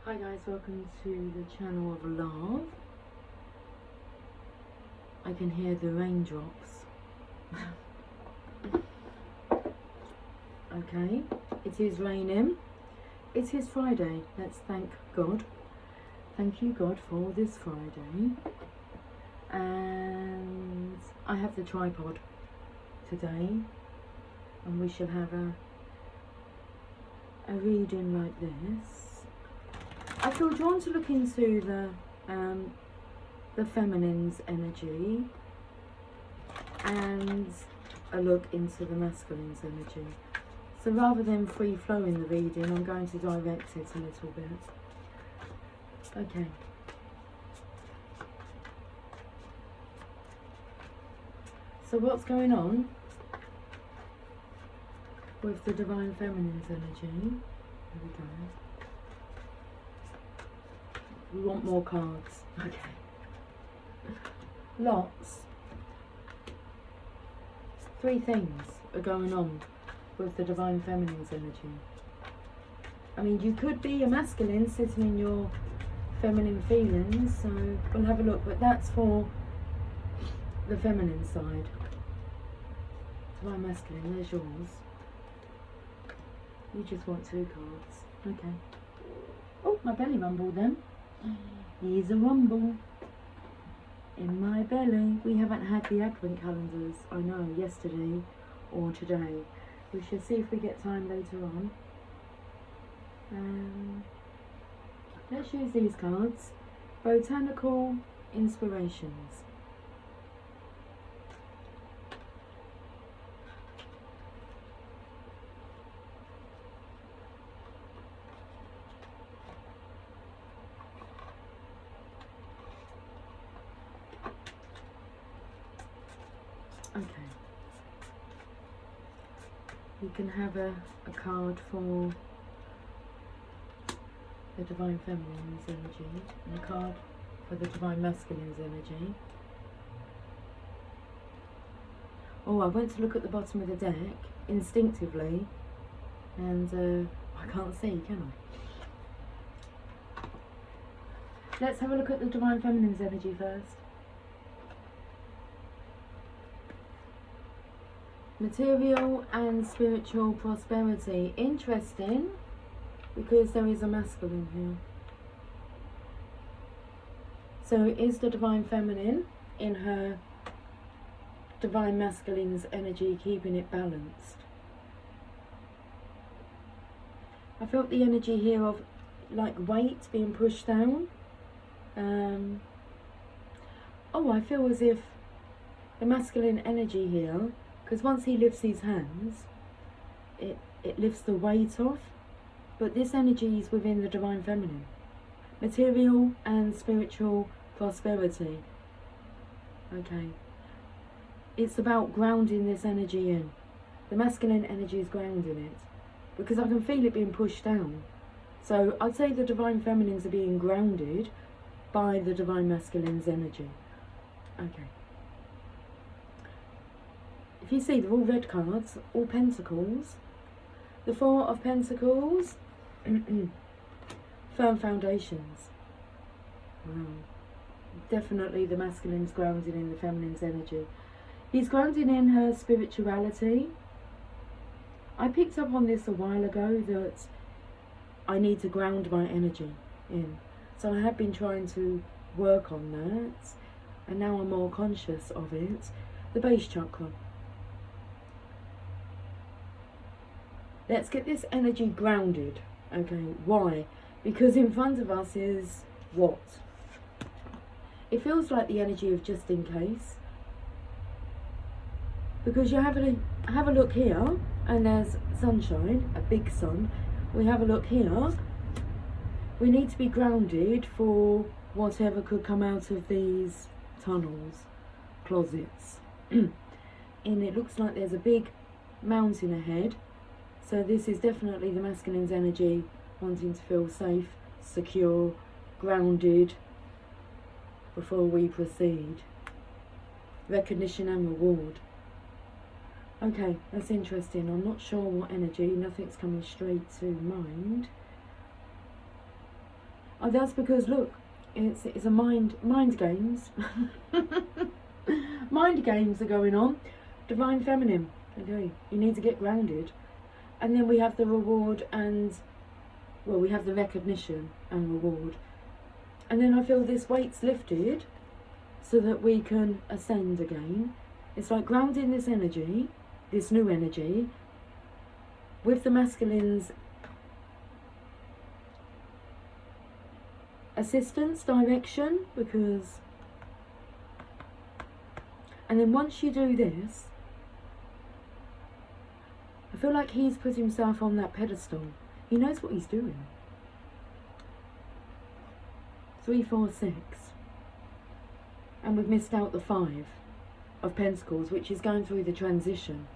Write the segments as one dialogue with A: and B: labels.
A: Hi guys, welcome to the channel of love. I can hear the raindrops. Okay, it is raining. It is Friday. Let's thank God. Thank you God for this Friday. And I have the tripod today, and we shall have a reading like this. I feel drawn to look into the feminine's energy and a look into the masculine's energy. So rather than free flowing the reading, I'm going to direct it a little bit. Okay. So what's going on with the divine feminine's energy? There we go. We want more cards. Okay. Lots. Three things are going on with the divine feminine's energy. I mean, you could be a masculine sitting in your feminine feelings, so we'll have a look, but that's for the feminine side. Divine masculine, there's yours. You just want two cards. Okay. Oh, my belly rumbled then. Here's a rumble in my belly. We haven't had the advent calendars, I know, yesterday or today. We shall see if we get time later on. Let's use these cards. Botanical Inspirations. Okay. You can have a card for the divine feminine's energy and a card for the divine masculine's energy. Oh, I went to look at the bottom of the deck instinctively and I can't see, can I? Let's have a look at the divine feminine's energy first. Material and spiritual prosperity. Interesting, because there is a masculine here. So is the divine feminine in her divine masculine's energy keeping it balanced? I felt the energy here of like weight being pushed down. Oh, I feel as if the masculine energy here, because once he lifts his hands, it lifts the weight off. But this energy is within the divine feminine. Material and spiritual prosperity. Okay. It's about grounding this energy in. The masculine energy is grounding it. Because I can feel it being pushed down. So I'd say the divine feminines are being grounded by the divine masculine's energy. Okay. If you see, they're all red cards, all pentacles. The Four of Pentacles, firm foundations. Wow. Definitely the masculine's grounded in the feminine's energy. He's grounded in her spirituality. I picked up on this a while ago that I need to ground my energy in. So I have been trying to work on that, and now I'm more conscious of it. The base chakra. Let's get this energy grounded. Okay, why? Because in front of us is what? It feels like the energy of just in case. Because you have a look here, and there's sunshine, a big sun. We have a look here. We need to be grounded for whatever could come out of these tunnels, closets. And it looks like there's a big mountain ahead. So this is definitely the masculine's energy, wanting to feel safe, secure, grounded before we proceed. Recognition and reward. Okay, that's interesting. I'm not sure what energy, nothing's coming straight to mind. Oh, that's because look, it's a mind games. Mind games are going on. Divine Feminine. Okay, you need to get grounded. And then we have the reward and, well, we have the recognition and reward. And then I feel this weight's lifted so that we can ascend again. It's like grounding this energy, this new energy, with the masculine's assistance, direction, because... And then once you do this, I feel like he's put himself on that pedestal. He knows what he's doing. 3, 4, 6. And we've missed out the 5 of Pentacles, which is going through the transition.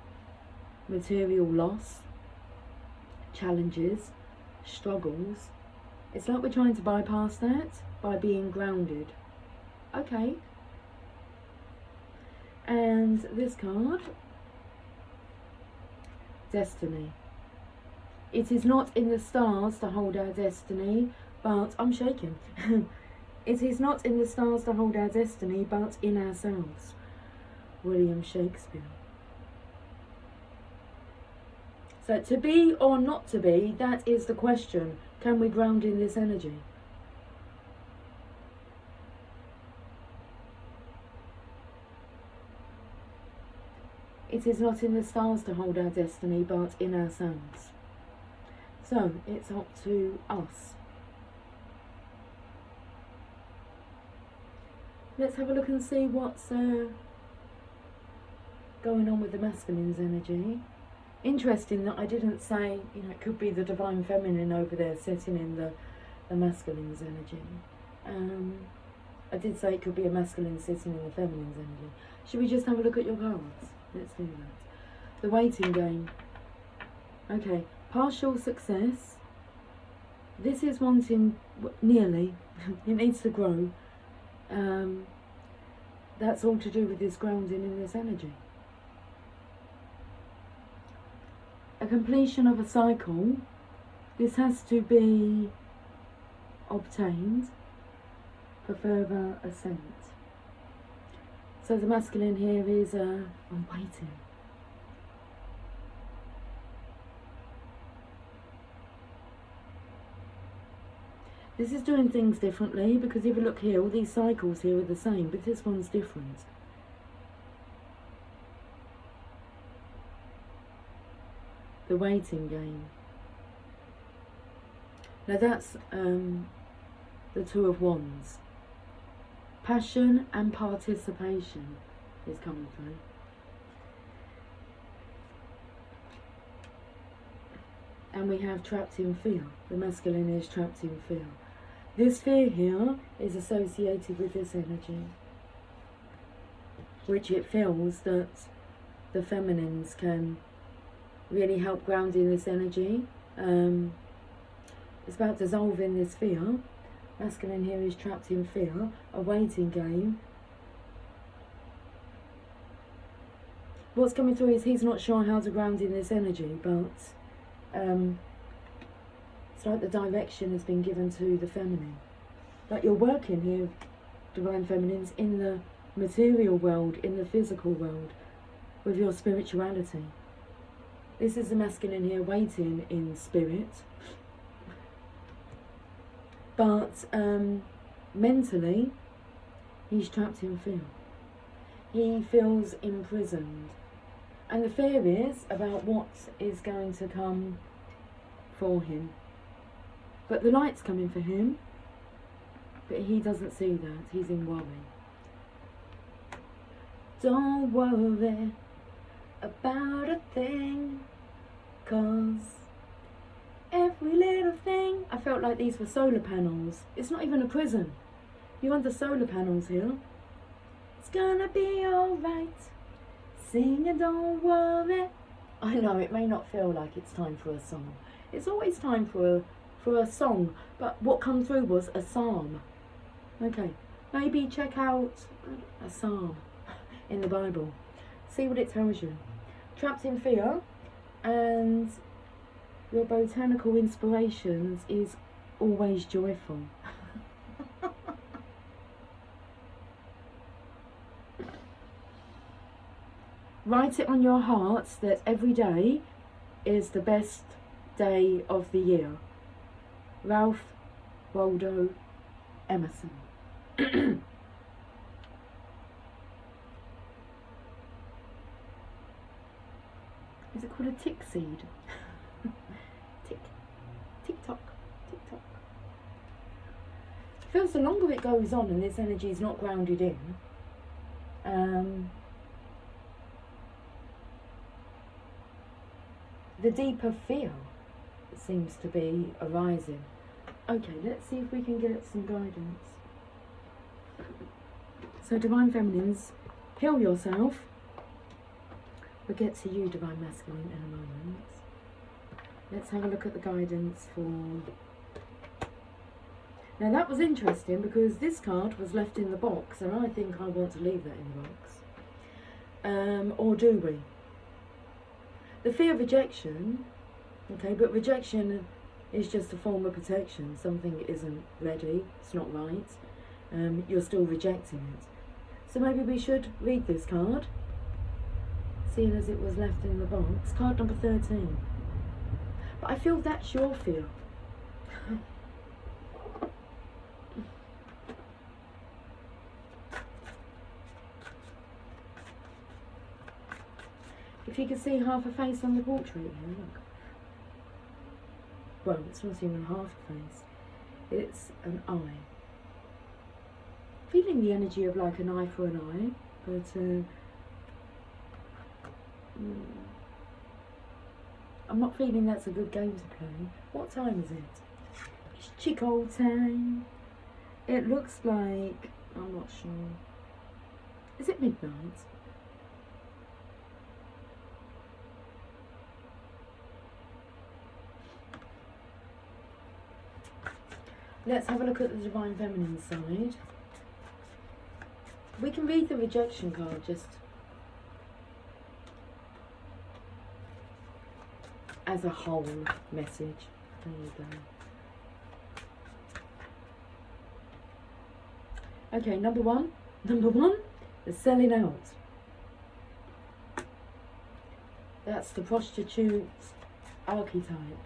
A: Material loss, challenges, struggles. It's like we're trying to bypass that by being grounded. Okay. And this card, Destiny. It is not in the stars to hold our destiny, but I'm shaking. It is not in the stars to hold our destiny, but in ourselves. William Shakespeare. So to be or not to be, that is the question. Can we ground in this energy? It is not in the stars to hold our destiny, but in ourselves. So it's up to us. Let's have a look and see what's going on with the masculine's energy. Interesting that I didn't say, you know, it could be the Divine Feminine over there sitting in the masculine's energy. I did say it could be a masculine sitting in the feminine's energy. Should we just have a look at your cards? Let's do that. The waiting game. Okay, partial success. This is wanting, nearly, it needs to grow. That's all to do with this grounding in this energy. A completion of a cycle. This has to be obtained for further ascent. So the masculine here is I'm waiting. This is doing things differently, because if you look here, all these cycles here are the same, but this one's different. The waiting game. Now that's the Two of Wands. Passion and participation is coming through. And we have trapped in fear. The masculine is trapped in fear. This fear here is associated with this energy, which it feels that the feminines can really help ground in this energy. It's about dissolving this fear. Masculine here is trapped in fear, a waiting game. What's coming through is he's not sure how to ground in this energy, but it's like the direction has been given to the feminine. Like you're working here, Divine Feminines, in the material world, in the physical world, with your spirituality. This is the masculine here waiting in spirit. But mentally, he's trapped in fear. He feels imprisoned. And the fear is about what is going to come for him. But the light's coming for him, but he doesn't see that. He's in worry. Don't worry about a thing, 'cause every little thing... I felt like these were solar panels. It's not even a prison. You're under solar panels here. It's gonna be alright. Sing and don't worry. I know it may not feel like it's time for a song. It's always time for a song. But what come through was a psalm. Okay, maybe check out a psalm in the Bible. See what it tells you. Trapped in fear, and your botanical inspirations is always joyful. write it on your hearts that every day is the best day of the year. Ralph Waldo Emerson. Is it called a tick seed? Tick-tock. Feels the longer it goes on and this energy is not grounded in, the deeper fear seems to be arising. Okay, let's see if we can get some guidance. So Divine Feminines, heal yourself. We'll get to you, Divine Masculine, in a moment. Let's have a look at the guidance for... Now that was interesting because this card was left in the box and I think I want to leave that in the box. Or do we? The fear of rejection, okay, but rejection is just a form of protection. Something isn't ready, it's not right, you're still rejecting it. So maybe we should read this card, seeing as it was left in the box. Card number 13. But I feel that's your fear. If you can see half a face on the portrait here, look. Well, it's not even half a face. It's an eye. Feeling the energy of like an eye for an eye, but I'm not feeling that's a good game to play. What time is it? It's Chico time. It looks like, I'm not sure. Is it midnight? Let's have a look at the Divine Feminine side. We can read the rejection card just as a whole message. There you go. Okay, number one, the selling out. That's the prostitute archetype.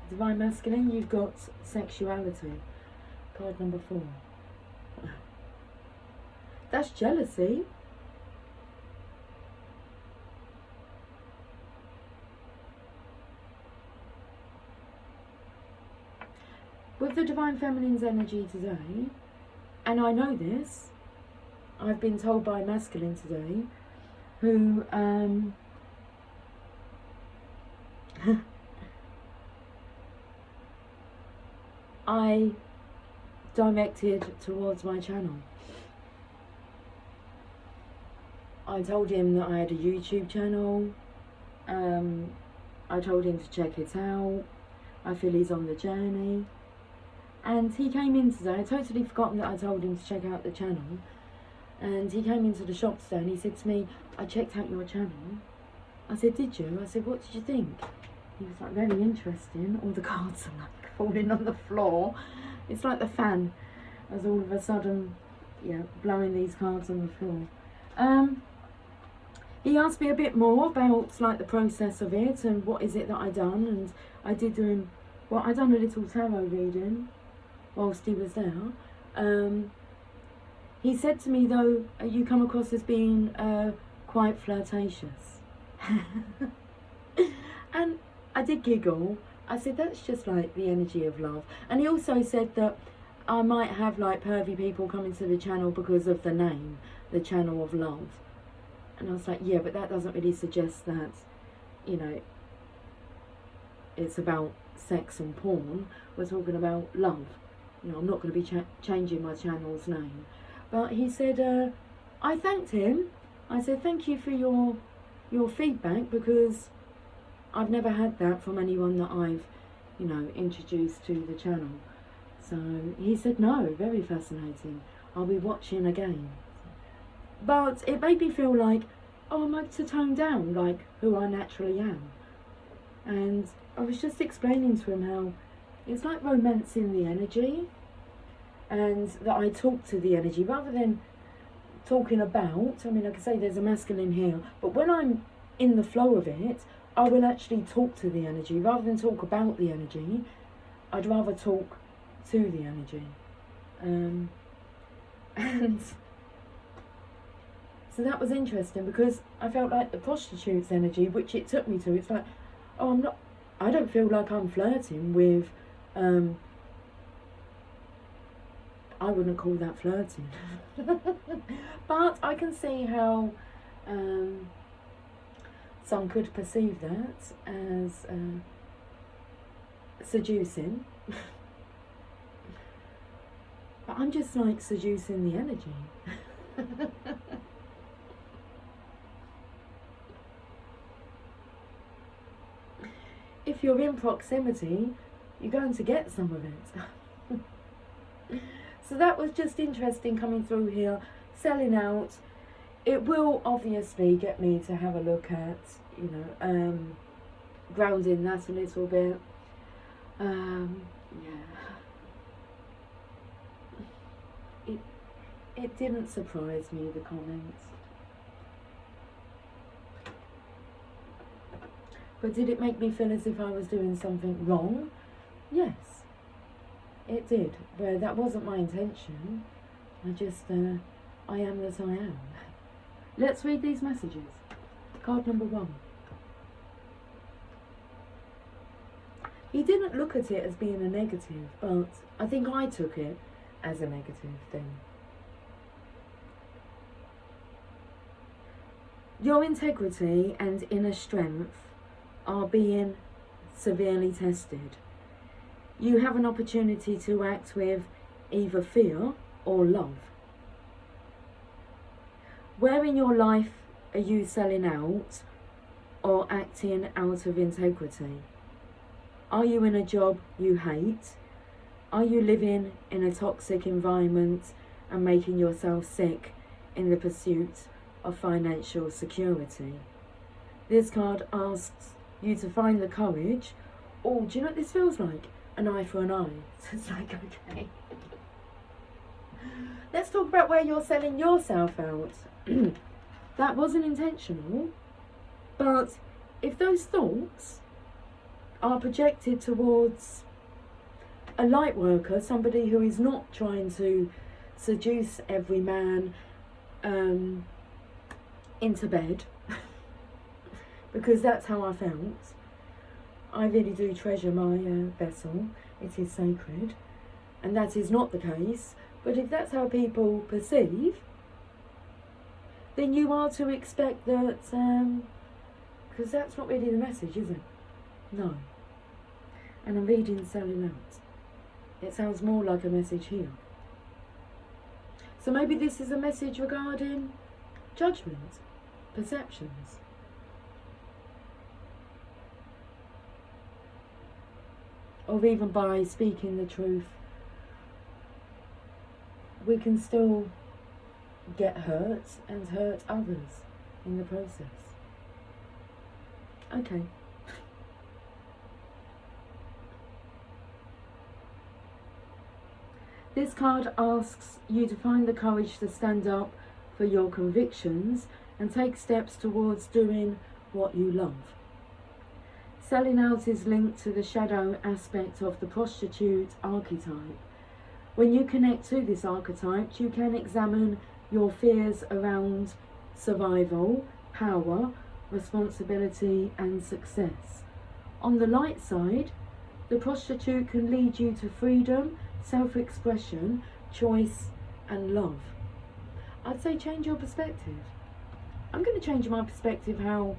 A: Divine Masculine, you've got sexuality. Card number 4. That's jealousy. With the Divine Feminine's energy today, and I know this, I've been told by Masculine today, who I directed towards my channel. I told him that I had a YouTube channel. I told him to check it out. I feel he's on the journey. And he came in today. I totally forgotten that I told him to check out the channel. And he came into the shop today and he said to me, I checked out your channel. I said, did you? I said, what did you think? He was like, very interesting. All the cards are like falling on the floor. It's like the fan as all of a sudden, yeah, blowing these cards on the floor. He asked me a bit more about like the process of it and what is it that I done, and I did do him, well, I done a little tarot reading whilst he was there. He said to me though, you come across as being quite flirtatious. And I did giggle. I said that's just like the energy of love. And he also said that I might have like pervy people coming to the channel because of the name, the Channel of Love. And I was like, yeah, but that doesn't really suggest that, you know, it's about sex and porn. We're talking about love. You know, I'm not going to be changing my channel's name. But he said, I thanked him. I said, thank you for your feedback, because I've never had that from anyone that I've, you know, introduced to the channel. So he said, no, very fascinating. I'll be watching again. But it made me feel like, oh, I'm like to tone down, like who I naturally am. And I was just explaining to him how it's like romancing the energy, and that I talk to the energy rather than talking about, I mean, like I say, there's a masculine here, but when I'm in the flow of it, I will actually talk to the energy. Rather than talk about the energy, I'd rather talk to the energy. And so that was interesting, because I felt like the prostitute's energy, which it took me to, it's like, oh, I don't feel like I'm flirting with, I wouldn't call that flirting. But I can see how some could perceive that as seducing. But I'm just like seducing the energy. If you're in proximity, you're going to get some of it. So that was just interesting coming through here, selling out. It will obviously get me to have a look at, you know, grounding that a little bit. Yeah. It didn't surprise me, the comments. But did it make me feel as if I was doing something wrong? Yes, it did. But that wasn't my intention. I just, I am as I am. Let's read these messages. Card number 1. He didn't look at it as being a negative, but I think I took it as a negative thing. Your integrity and inner strength are being severely tested. You have an opportunity to act with either fear or love. Where in your life are you selling out or acting out of integrity? Are you in a job you hate? Are you living in a toxic environment and making yourself sick in the pursuit of financial security? This card asks you to find the courage. Oh, do you know what this feels like? An eye for an eye. So it's like, okay. Let's talk about where you're selling yourself out. That wasn't intentional, but if those thoughts are projected towards a light worker, somebody who is not trying to seduce every man into bed, because that's how I felt. I really do treasure my vessel. It is sacred, and that is not the case. But if that's how people perceive, then you are to expect that, because that's not really the message, is it? No. And I'm reading selling out. It sounds more like a message here. So maybe this is a message regarding judgment, perceptions. Or even by speaking the truth, we can still get hurt and hurt others in the process. Okay. This card asks you to find the courage to stand up for your convictions and take steps towards doing what you love. Selling out is linked to the shadow aspect of the prostitute archetype. When you connect to this archetype, you can examine your fears around survival, power, responsibility, and success. On the light side, the prostitute can lead you to freedom, self-expression, choice, and love. I'd say change your perspective. I'm going to change my perspective how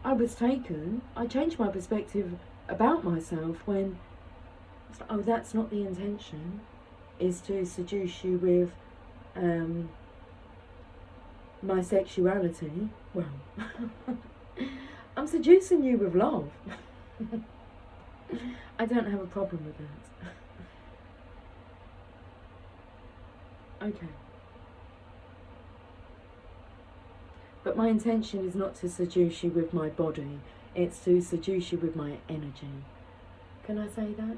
A: I was taken. I changed my perspective about myself when, oh, that's not the intention, is to seduce you with my sexuality. Well, I'm seducing you with love. I don't have a problem with that. Okay. But my intention is not to seduce you with my body, it's to seduce you with my energy. Can I say that?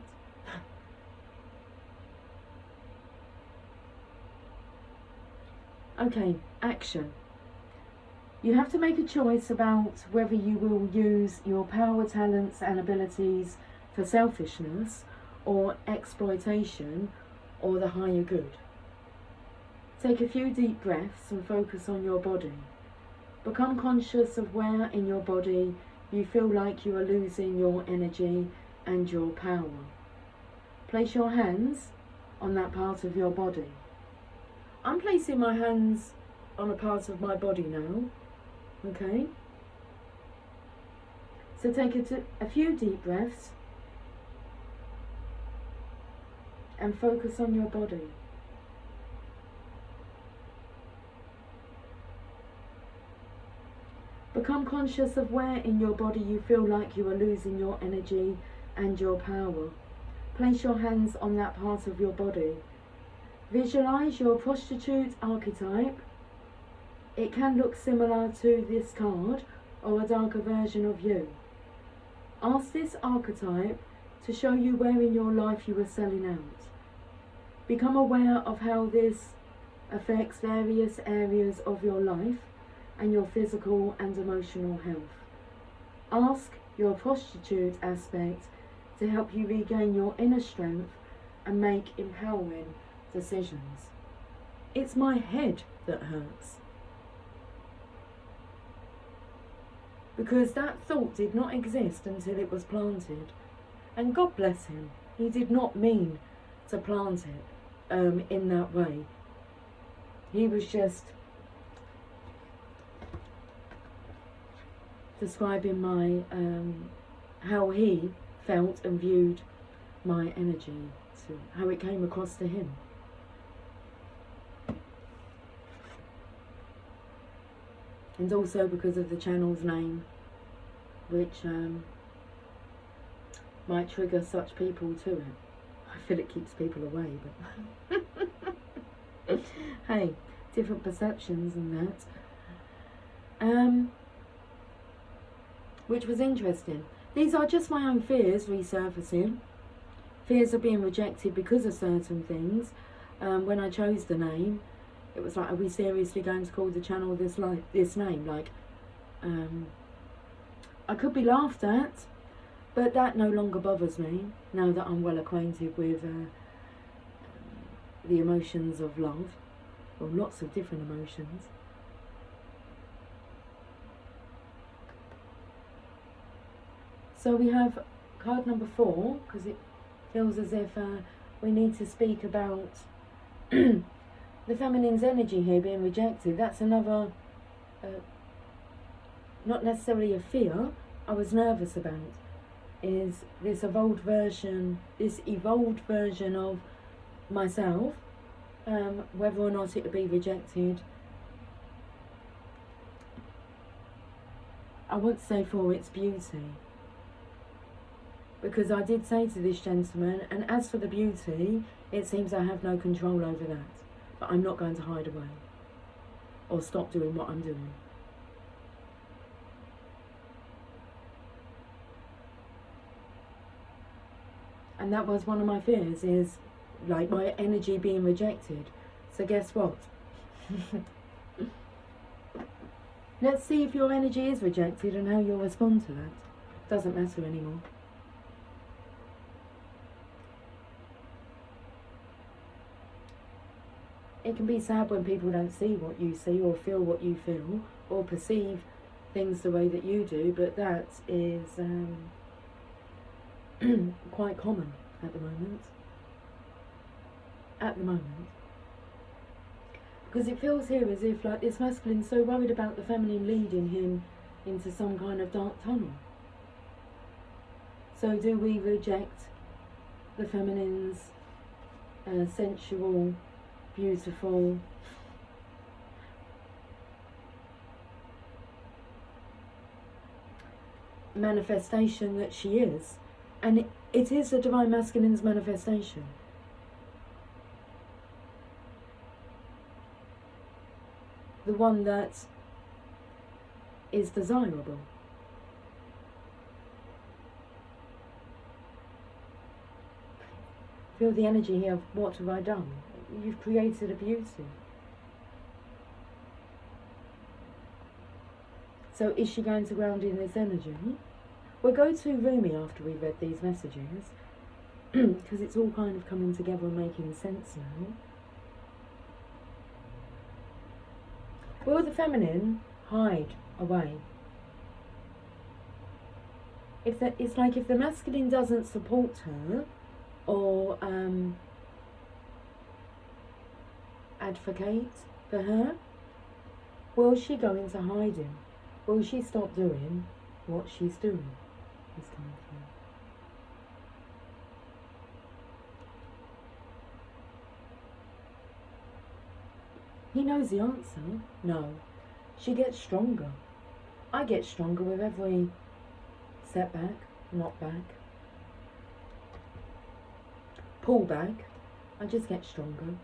A: Okay, action. You have to make a choice about whether you will use your power, talents and abilities for selfishness or exploitation or the higher good. Take a few deep breaths and focus on your body. Become conscious of where in your body you feel like you are losing your energy and your power. Place your hands on that part of your body. I'm placing my hands on a part of my body now. Okay? So take a few deep breaths and focus on your body. Become conscious of where in your body you feel like you are losing your energy and your power. Place your hands on that part of your body. Visualize your prostitute archetype. It can look similar to this card or a darker version of you. Ask this archetype to show you where in your life you are selling out. Become aware of how this affects various areas of your life and your physical and emotional health. Ask your prostitute aspect to help you regain your inner strength and make empowering decisions. It's my head that hurts. Because that thought did not exist until it was planted. And God bless him, he did not mean to plant it in that way. He was just describing my how he felt and viewed my energy, so how it came across to him. And also because of the channel's name, which might trigger such people to it. I feel it keeps people away, but hey, different perceptions and that. Which was interesting. These are just my own fears resurfacing. Fears of being rejected because of certain things. When I chose the name, it was like, are we seriously going to call the channel this name? Like, I could be laughed at, but that no longer bothers me now that I'm well acquainted with the emotions of love, or lots of different emotions. So we have card number 4, because it feels as if we need to speak about the feminine's energy here being rejected. That's another, not necessarily a fear, I was nervous about, is this evolved version of myself, whether or not it would be rejected. I would say for its beauty. Because I did say to this gentleman, and as for the beauty, it seems I have no control over that. But I'm not going to hide away or stop doing what I'm doing. And that was one of my fears, is like my energy being rejected. So guess what? Let's see if your energy is rejected and how you'll respond to that. Doesn't matter anymore. It can be sad when people don't see what you see or feel what you feel or perceive things the way that you do, but that is quite common at the moment. Because it feels here as if like this masculine's so worried about the feminine leading him into some kind of dark tunnel. So do we reject the feminine's sensual, beautiful, manifestation that she is? And it is the divine masculine's manifestation. The one that is desirable. Feel the energy here of what have I done? You've created a beauty. So is she going to ground in this energy? We'll go to Rumi after we've read these messages, because it's all kind of coming together and making sense now. Will the feminine hide away? It's like if the masculine doesn't support her or advocate for her, will she go into hiding? Will she stop doing what she's doing? Is coming through. He knows the answer. No. She gets stronger. I get stronger with every setback, knockback, pull back. I just get stronger.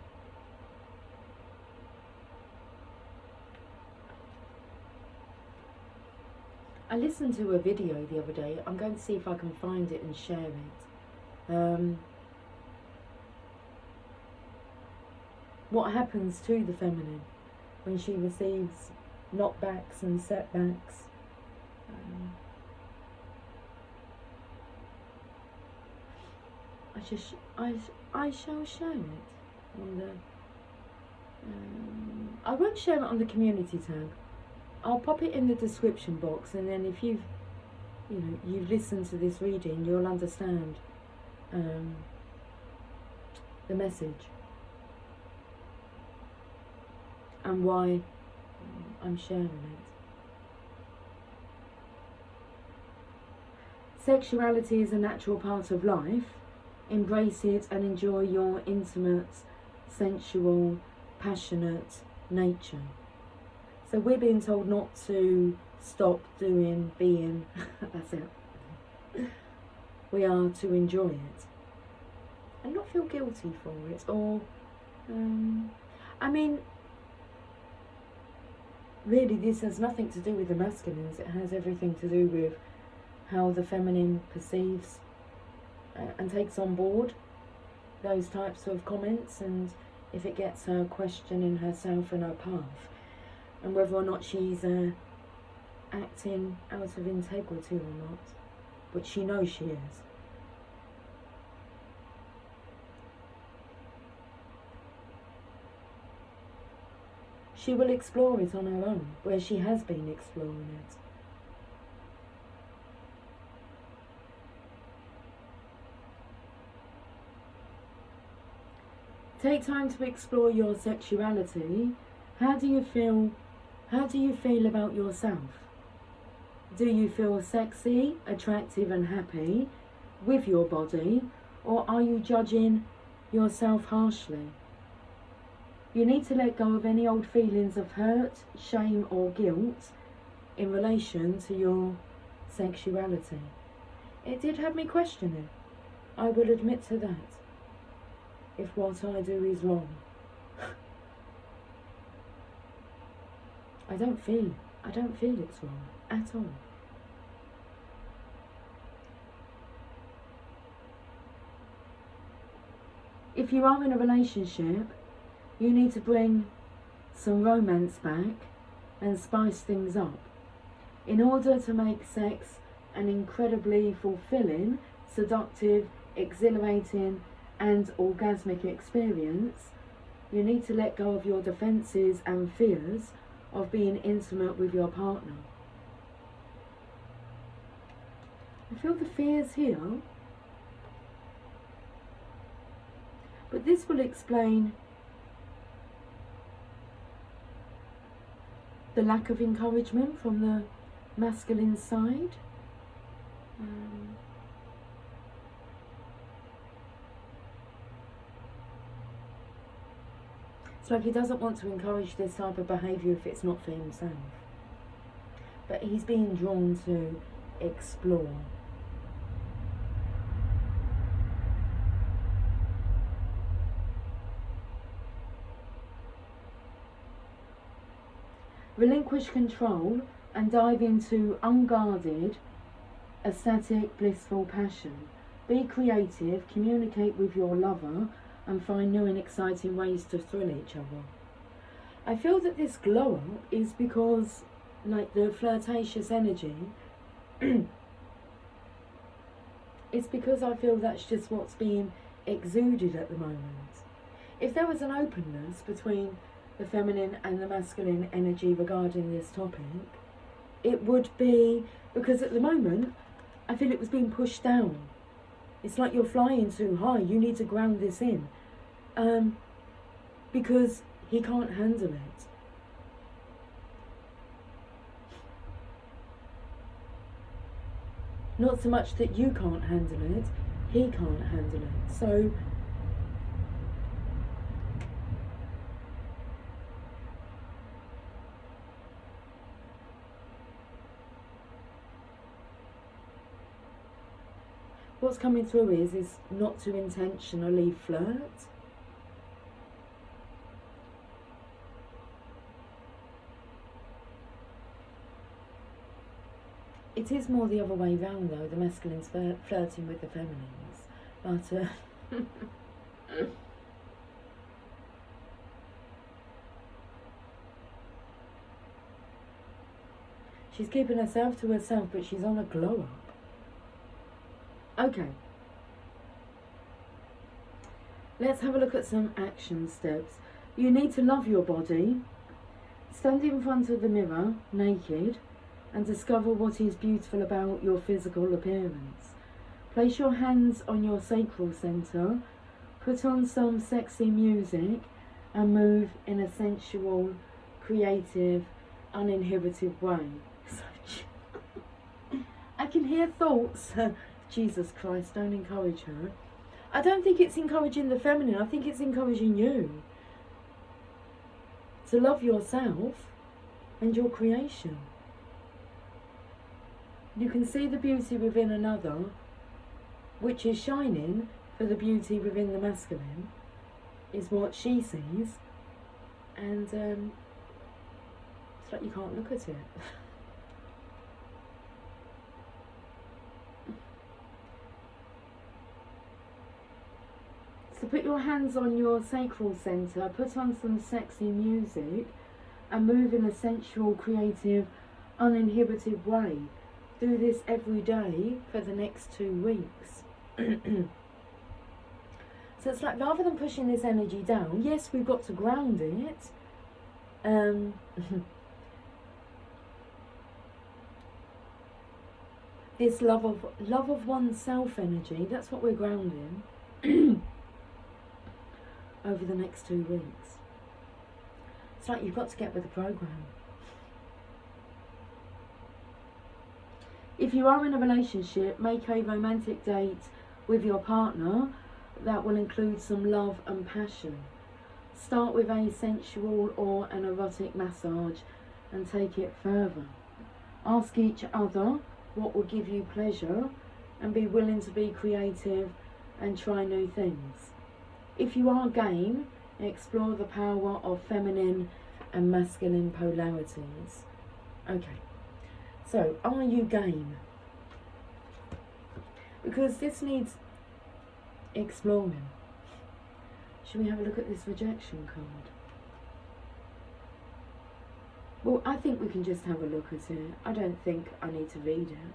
A: I listened to a video the other day. I'm going to see if I can find it and share it. What happens to the feminine when she receives knockbacks and setbacks? I shall share it on the. I won't share it on the community tab. I'll pop it in the description box, and then if you've listened to this reading, you'll understand the message and why I'm sharing it. Sexuality is a natural part of life. Embrace it and enjoy your intimate, sensual, passionate nature. So we're being told not to stop doing, being, that's it. We are to enjoy it and not feel guilty for it, or, I mean, really this has nothing to do with the masculines. It has everything to do with how the feminine perceives and takes on board those types of comments, and if it gets her questioning herself and her path, and whether or not she's acting out of integrity or not, but she knows she is. She will explore it on her own, where she has been exploring it. Take time to explore your sexuality. How do you feel about yourself? Do you feel sexy, attractive and happy with your body, or are you judging yourself harshly? You need to let go of any old feelings of hurt, shame or guilt in relation to your sexuality. It did have me questioning. I will admit to that, if what I do is wrong. I don't feel it's wrong at all. If you are in a relationship, you need to bring some romance back and spice things up. In order to make sex an incredibly fulfilling, seductive, exhilarating and orgasmic experience, you need to let go of your defences and fears of being intimate with your partner. I feel the fears here, but this will explain the lack of encouragement from the masculine side. It's like he doesn't want to encourage this type of behaviour if it's not for himself. But he's being drawn to explore. Relinquish control and dive into unguarded, ecstatic, blissful passion. Be creative, communicate with your lover, and find new and exciting ways to thrill each other. I feel that this glow up is because like the flirtatious energy, it's because I feel that's just what's being exuded at the moment. If there was an openness between the feminine and the masculine energy regarding this topic, it would be, because at the moment I feel it was being pushed down. It's like you're flying too high, you need to ground this in, because he can't handle it. Not so much that you can't handle it, he can't handle it. So what's coming through is not to intentionally flirt. It is more the other way round though, the masculines flirting with the feminines. But she's keeping herself to herself, but she's on a glow up. Okay. Let's have a look at some action steps. You need to love your body. Stand in front of the mirror, naked, and discover what is beautiful about your physical appearance. Place your hands on your sacral centre, put on some sexy music, and move in a sensual, creative, uninhibited way. I can hear thoughts. Jesus Christ, don't encourage her. I don't think it's encouraging the feminine, I think it's encouraging you to love yourself and your creation. You can see the beauty within another, which is shining for the beauty within the masculine, is what she sees, and it's like you can't look at it. So put your hands on your sacral centre, put on some sexy music, and move in a sensual, creative, uninhibited way. Do this every day for the next 2 weeks. So it's like, rather than pushing this energy down, yes, we've got to ground it. This love of oneself energy, that's what we're grounding over the next 2 weeks. It's like you've got to get with the program. If you are in a relationship, make a romantic date with your partner that will include some love and passion. Start with a sensual or an erotic massage and take it further. Ask each other what will give you pleasure and be willing to be creative and try new things. If you are game, explore the power of feminine and masculine polarities. Okay. So, are you game? Because this needs exploring. Should we have a look at this rejection card? Well, I think we can just have a look at it. I don't think I need to read it.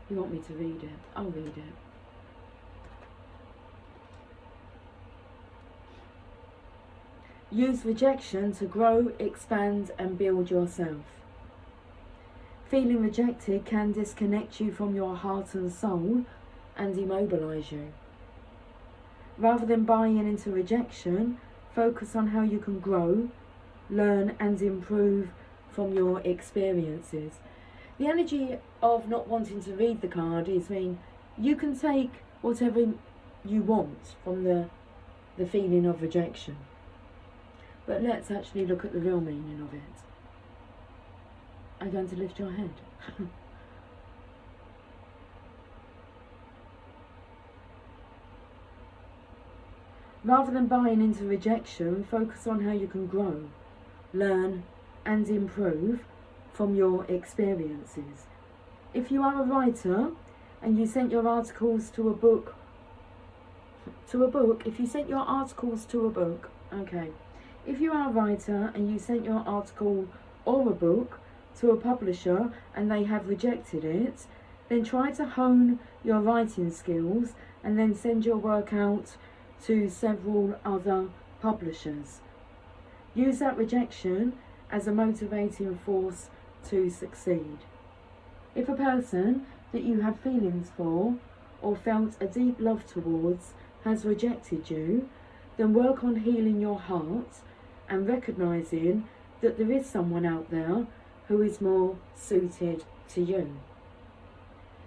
A: You want me to read it? I'll read it. Use rejection to grow, expand and build yourself. Feeling rejected can disconnect you from your heart and soul and immobilize you. Rather than buying into rejection, focus on how you can grow, learn and improve from your experiences. The energy of not wanting to read the card is, you can take whatever you want from the feeling of rejection. But let's actually look at the real meaning of it. I'm going to lift your head. Rather than buying into rejection, focus on how you can grow, learn and improve from your experiences. If you are a writer and you sent your articles to a book To a book, if you sent your articles to a book, okay. If you are a writer and you sent your article or a book to a publisher and they have rejected it, then try to hone your writing skills and then send your work out to several other publishers. Use that rejection as a motivating force to succeed. If a person that you have feelings for or felt a deep love towards has rejected you, then work on healing your heart and recognising that there is someone out there who is more suited to you.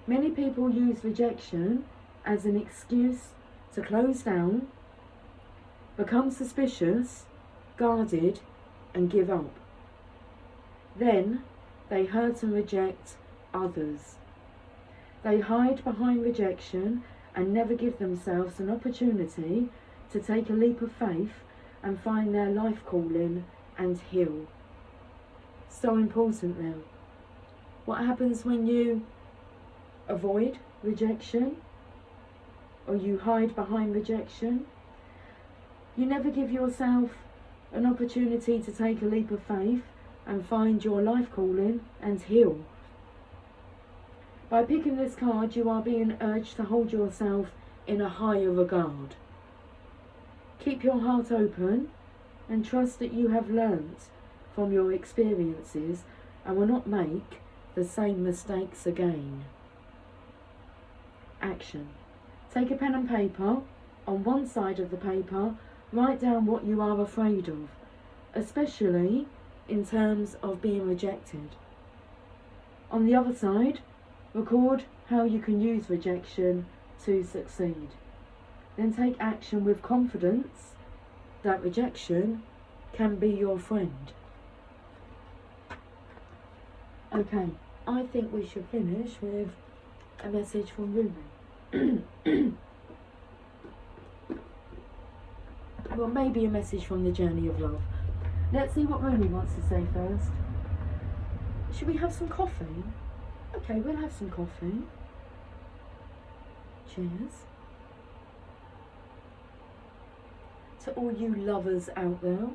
A: Many people use rejection as an excuse to close down, become suspicious, guarded, and give up. Then they hurt and reject others. They hide behind rejection and never give themselves an opportunity to take a leap of faith and find their life calling and heal. So important now. What happens when you avoid rejection or you hide behind rejection? You never give yourself an opportunity to take a leap of faith and find your life calling and heal. By picking this card, you are being urged to hold yourself in a higher regard. Keep your heart open and trust that you have learnt from your experiences and will not make the same mistakes again. Action. Take a pen and paper. On one side of the paper, write down what you are afraid of, especially in terms of being rejected. On the other side, record how you can use rejection to succeed. Then take action with confidence that rejection can be your friend. Okay, I think we should finish with a message from Rumi. Well, maybe a message from the journey of love. Let's see what Rumi wants to say first. Should we have some coffee? Okay, we'll have some coffee. Cheers. To all you lovers out there.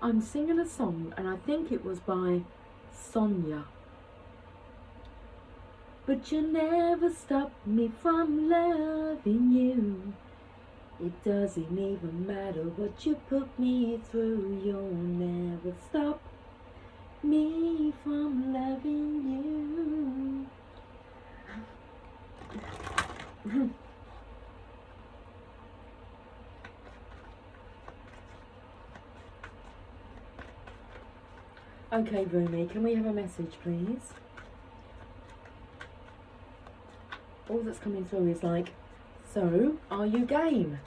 A: I'm singing a song and I think it was by Sonia. But you never stopped me from loving you. It doesn't even matter what you put me through. You'll never stop me from loving you. Okay, Rumi, can we have a message, please? All that's coming through is like, so, are you game?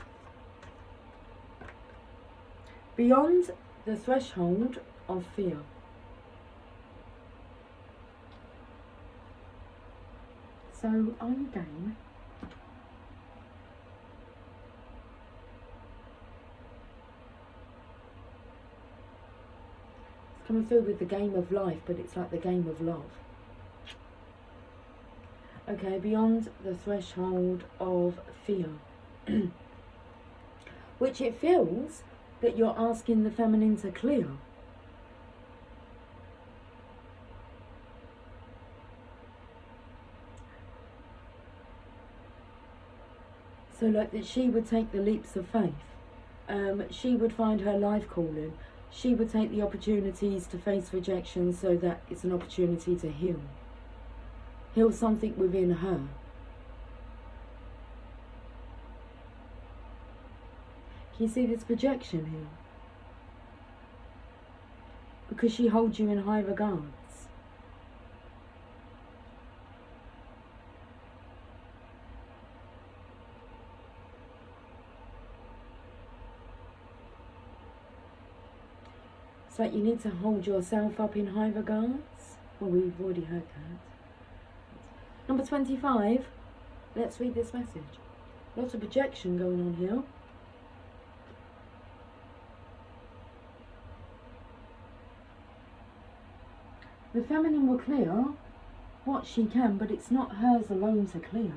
A: Beyond the threshold of fear. So, are you game? It's coming through with the game of life, but it's like the game of love. Okay, beyond the threshold of fear. Which it feels that you're asking the feminine to clear. So like that she would take the leaps of faith. She would find her life calling. She would take the opportunities to face rejection so that it's an opportunity to heal. Heal something within her. Can you see this projection here? Because she holds you in high regards. It's like you need to hold yourself up in high regards. Well, we've already heard that. Number 25, let's read this message. Lots of projection going on here. The feminine will clear what she can, but it's not hers alone to clear.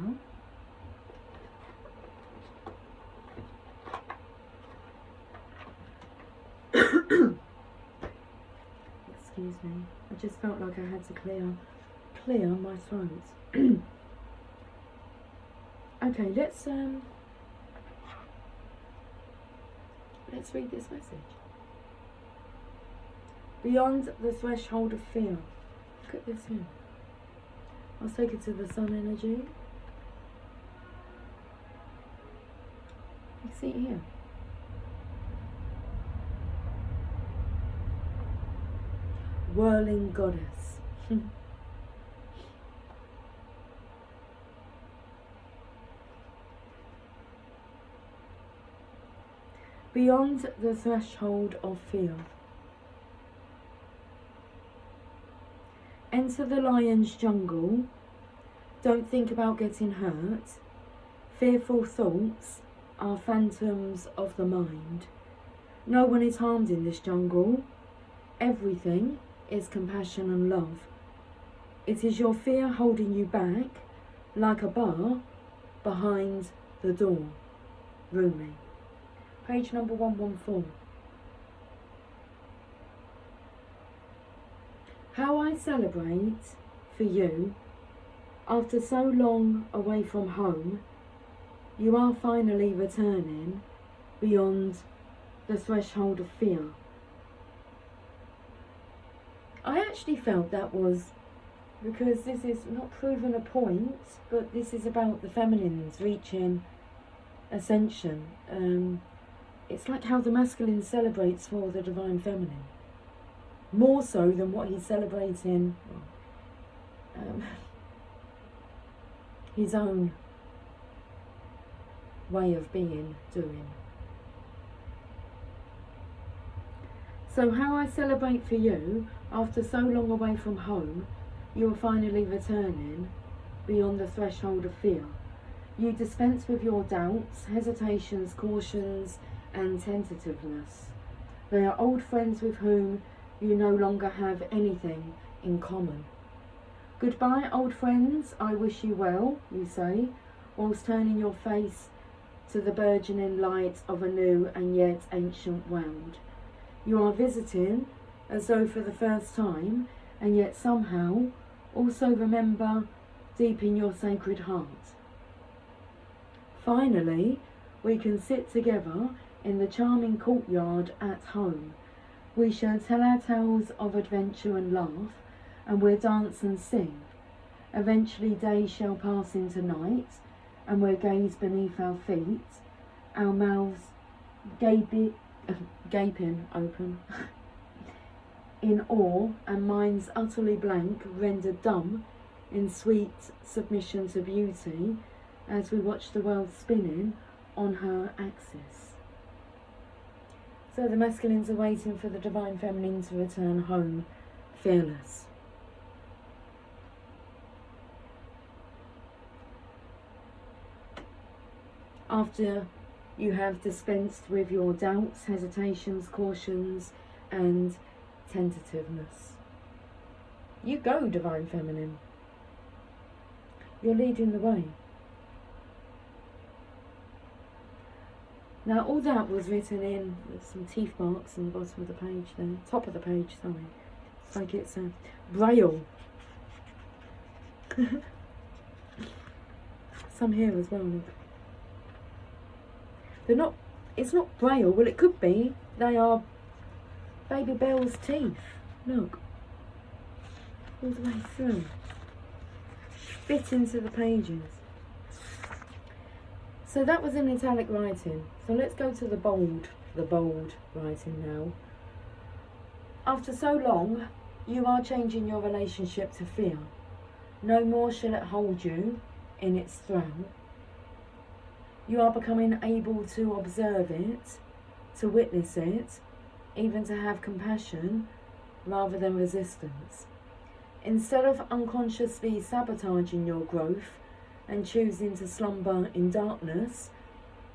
A: Excuse me. I just felt like I had to clear my throat. Okay, let's read this message. Beyond the threshold of fear. Look at this here. I'll take it to the sun energy. You see it here. Whirling goddess. Beyond the threshold of fear. Enter the lion's jungle. Don't think about getting hurt. Fearful thoughts are phantoms of the mind. No one is harmed in this jungle. Everything is compassion and love. It is your fear holding you back, like a bar behind the door. Rumi. Page number 114. How I celebrate for you, after so long away from home, you are finally returning beyond the threshold of fear. I actually felt that was because this is not proving a point, but this is about the feminines reaching ascension. It's like how the masculine celebrates for the divine feminine. More so than what he's celebrating his own way of being, doing. So how I celebrate for you, after so long away from home, you are finally returning beyond the threshold of fear. You dispense with your doubts, hesitations, cautions, and tentativeness. They are old friends with whom you no longer have anything in common. Goodbye, old friends, I wish you well, you say, whilst turning your face to the burgeoning light of a new and yet ancient world. You are visiting as though for the first time, and yet somehow also remember deep in your sacred heart. Finally, we can sit together in the charming courtyard at home. We shall tell our tales of adventure and laugh, and we'll dance and sing. Eventually day shall pass into night, and we'll gaze beneath our feet, our mouths gaping open, in awe, and minds utterly blank, rendered dumb in sweet submission to beauty, as we watch the world spinning on her axis. So the masculines are waiting for the divine feminine to return home fearless. After you have dispensed with your doubts, hesitations, cautions, and tentativeness. You go, divine feminine. You're leading the way. Now all that was written in with some teeth marks on the bottom of the page there, top of the page, sorry. It's like it's a braille. Some here as well, look. They're not, it's not braille, well it could be. They are Baby Belle's teeth, look. All the way through. Bit into the pages. So that was in italic writing. So let's go to the bold writing now. After so long, you are changing your relationship to fear. No more shall it hold you in its thrall. You are becoming able to observe it, to witness it, even to have compassion rather than resistance. Instead of unconsciously sabotaging your growth and choosing to slumber in darkness,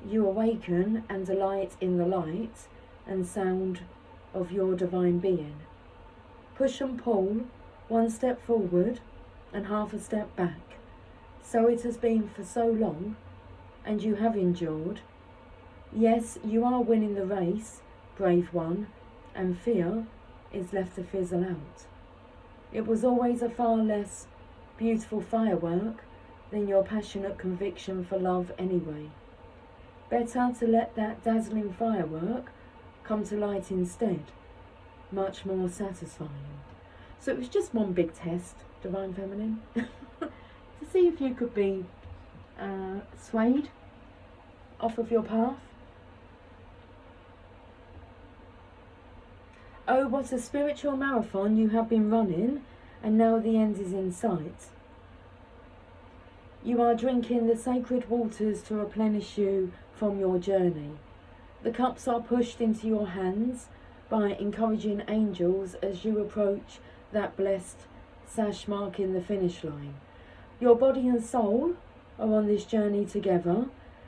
A: you awaken and delight in the light and sound of your divine being. Push and pull, one step forward, and half a step back. So it has been for so long, and you have endured. Yes, you are winning the race, brave one, and fear is left to fizzle out. It was always a far less beautiful firework than your passionate conviction for love anyway. Better to let that dazzling firework come to light instead. Much more satisfying. So it was just one big test, Divine Feminine, to see if you could be swayed off of your path. Oh, what a spiritual marathon you have been running, and now the end is in sight. You are drinking the sacred waters to replenish you from your journey. The cups are pushed into your hands by encouraging angels as you approach that blessed sash marking the finish line. Your body and soul are on this journey together,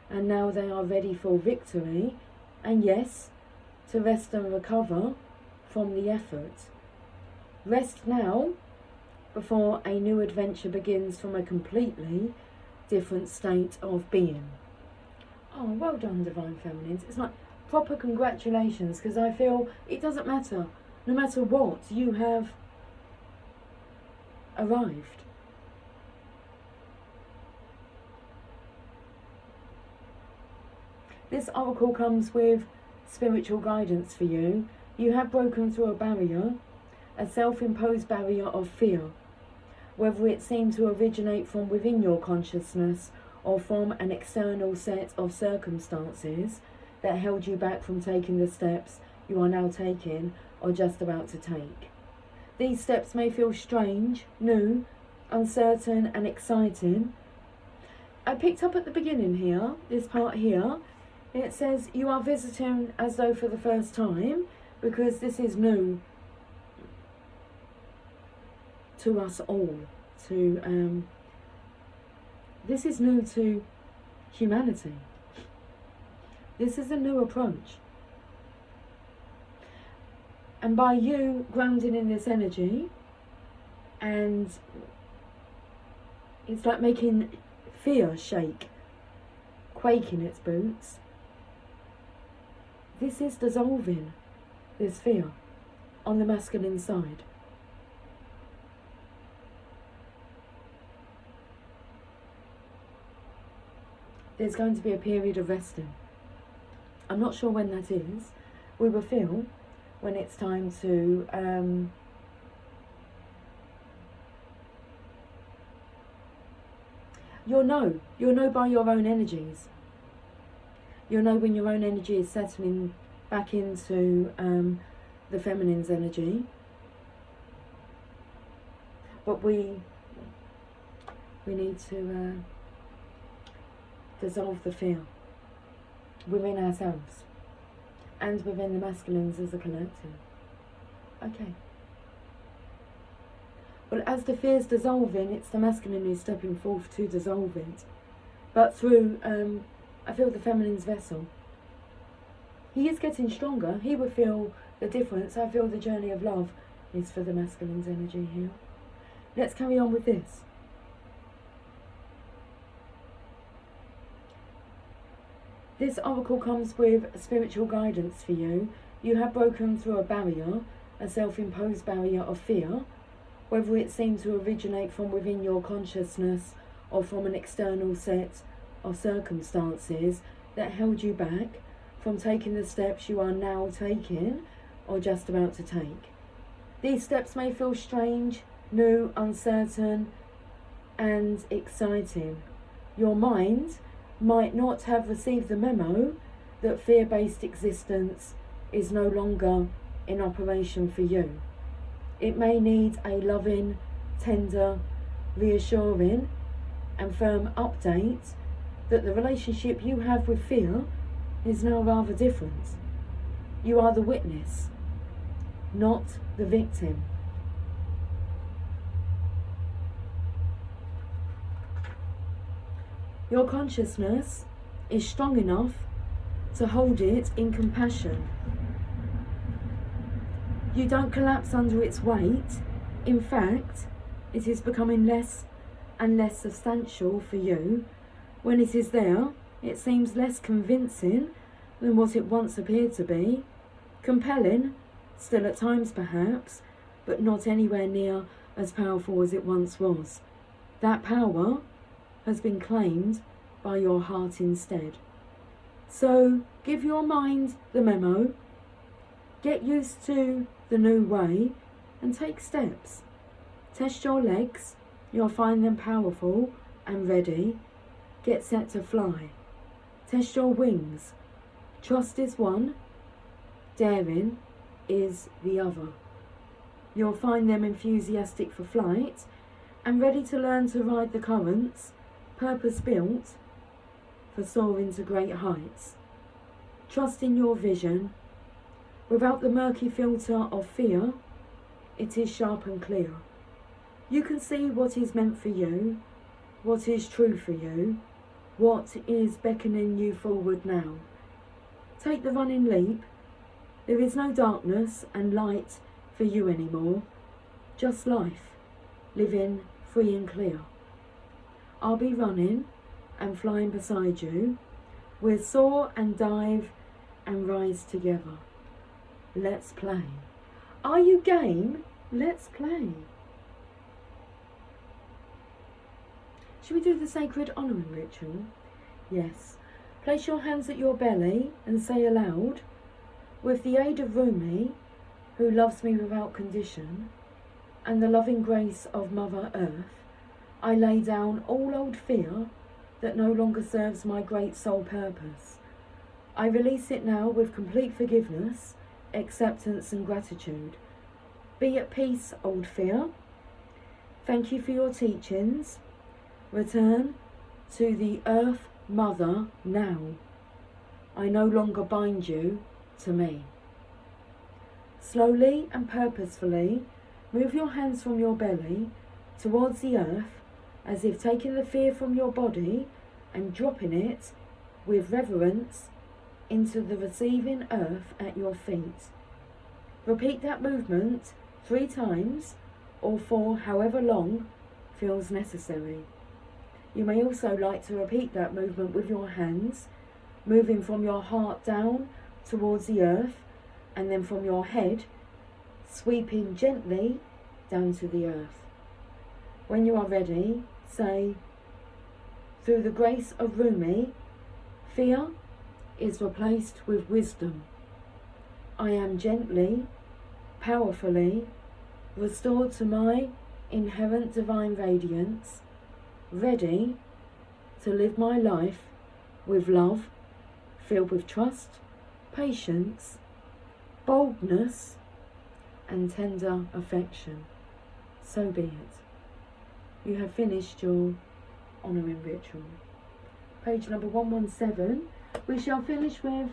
A: and now they are ready for victory, and yes, to rest and recover from the effort. Rest now before a new adventure begins from a completely different state of being. Oh, well done, Divine Feminines. It's like proper congratulations, because I feel it doesn't matter. No matter what, you have arrived. This oracle comes with spiritual guidance for you. You have broken through a barrier, a self-imposed barrier of fear, whether it seemed to originate from within your consciousness or from an external set of circumstances that held you back from taking the steps you are now taking or just about to take. These steps may feel strange, new, uncertain and exciting. I picked up at the beginning here, this part here, it says you are visiting as though for the first time, because this is new to us all. This is new to humanity. This is a new approach. And by you grounding in this energy, and it's like making fear shake, quake in its boots. This is dissolving this fear on the masculine side. There's going to be a period of resting. I'm not sure when that is. We will feel when it's time to you'll know by your own energies. You'll know when your own energy is settling back into the feminine's energy. But we need to dissolve the fear within ourselves and within the masculines as a collective. Okay. Well, as the fear's dissolving, it's the masculine who's stepping forth to dissolve it. But through, I feel the feminine's vessel. He is getting stronger. He will feel the difference. I feel the journey of love is for the masculine's energy here. Let's carry on with this. This oracle comes with spiritual guidance for you. You have broken through a barrier, a self-imposed barrier of fear, whether it seemed to originate from within your consciousness or from an external set of circumstances that held you back from taking the steps you are now taking or just about to take. These steps may feel strange, new, uncertain, and exciting. Your mind might not have received the memo that fear-based existence is no longer in operation for you. It may need a loving, tender, reassuring and firm update that the relationship you have with fear is now rather different. You are the witness, not the victim. Your consciousness is strong enough to hold it in compassion. You don't collapse under its weight. In fact, it is becoming less and less substantial for you. When it is there, it seems less convincing than what it once appeared to be. Compelling, still at times perhaps, but not anywhere near as powerful as it once was. That power has been claimed by your heart instead. So give your mind the memo, get used to the new way, and take steps. Test your legs, you'll find them powerful and ready. Get set to fly. Test your wings. Trust is one, daring is the other. You'll find them enthusiastic for flight and ready to learn to ride the currents, purpose-built for soaring to great heights. Trust in your vision. Without the murky filter of fear, it is sharp and clear. You can see what is meant for you, what is true for you, what is beckoning you forward now. Take the running leap. There is no darkness and light for you anymore, just life, living free and clear. I'll be running and flying beside you. We'll soar and dive and rise together. Let's play. Are you game? Let's play. Should we do the sacred honouring ritual? Yes. Place your hands at your belly and say aloud, with the aid of Rumi, who loves me without condition, and the loving grace of Mother Earth, I lay down all old fear that no longer serves my great soul purpose. I release it now with complete forgiveness, acceptance and gratitude. Be at peace, old fear. Thank you for your teachings. Return to the Earth Mother now. I no longer bind you to me. Slowly and purposefully move your hands from your belly towards the earth, as if taking the fear from your body and dropping it with reverence into the receiving earth at your feet. Repeat that movement 3 times or for however long feels necessary. You may also like to repeat that movement with your hands, moving from your heart down towards the earth, and then from your head, sweeping gently down to the earth. When you are ready, say, through the grace of Rumi, fear is replaced with wisdom. I am gently, powerfully restored to my inherent divine radiance, ready to live my life with love, filled with trust, patience, boldness, and tender affection. So be it. You have finished your honouring ritual. Page number 117. We shall finish with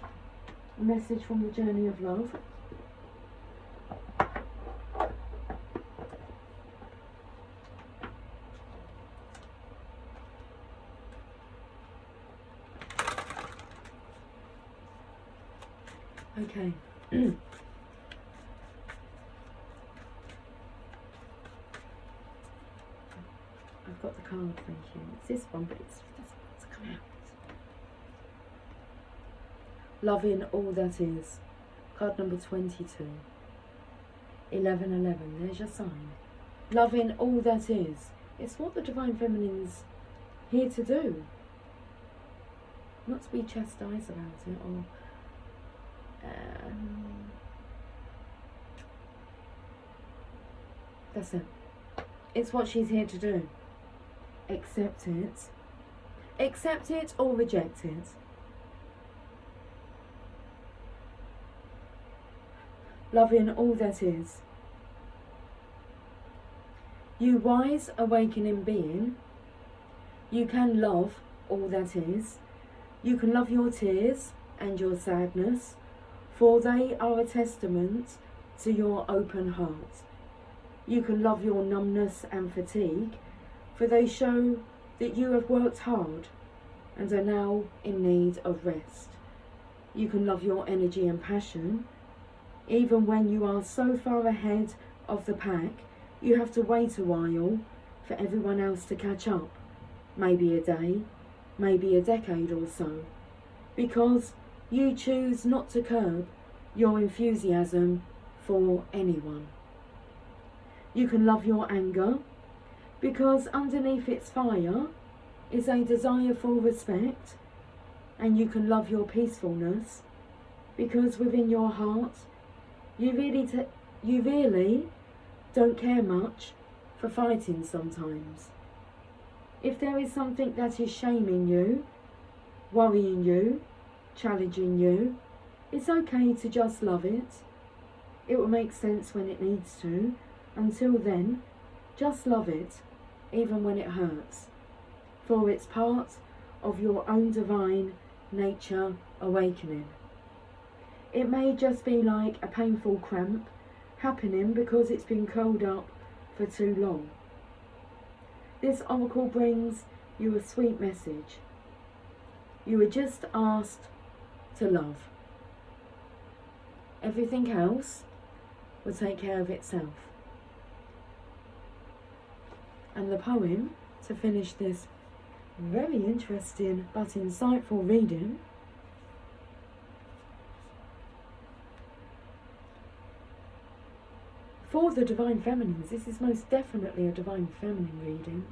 A: a message from the Journey of Love. Okay. I've got the card, thank you. It's this one, but it's to come out. Loving all that is. Card number 22. 1111. There's your sign. Loving all that is. It's what the Divine Feminine's here to do. Not to be chastised about it or that's it. It's what she's here to do. Accept it. Accept it or reject it. Loving all that is. You wise awakening being, you can love all that is. You can love your tears and your sadness, for they are a testament to your open heart. You can love your numbness and fatigue, for they show that you have worked hard and are now in need of rest. You can love your energy and passion, even when you are so far ahead of the pack, you have to wait a while for everyone else to catch up. Maybe a day, maybe a decade or so. Because you choose not to curb your enthusiasm for anyone. You can love your anger, because underneath its fire is a desire for respect, and you can love your peacefulness, because within your heart you really don't care much for fighting sometimes. If there is something that is shaming you, worrying you, challenging you, it's okay to just love it. It will make sense when it needs to. Until then, just love it, even when it hurts. For it's part of your own divine nature awakening. It may just be like a painful cramp happening because it's been curled up for too long. This oracle brings you a sweet message. You were just asked to love. Everything else will take care of itself. And the poem, to finish this very interesting but insightful reading, for the Divine Feminines, this is most definitely a Divine Feminine reading.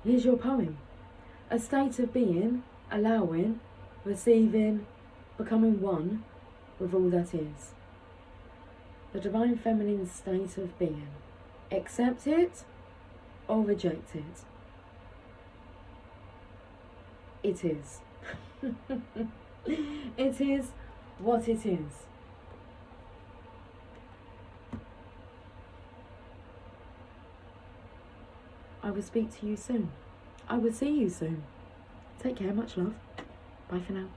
A: Here's your poem. A state of being, allowing, receiving, becoming one with all that is. The Divine Feminine state of being. Accept it or reject it. It is. It is what it is. I will speak to you soon. I will see you soon. Take care, much love. Bye for now.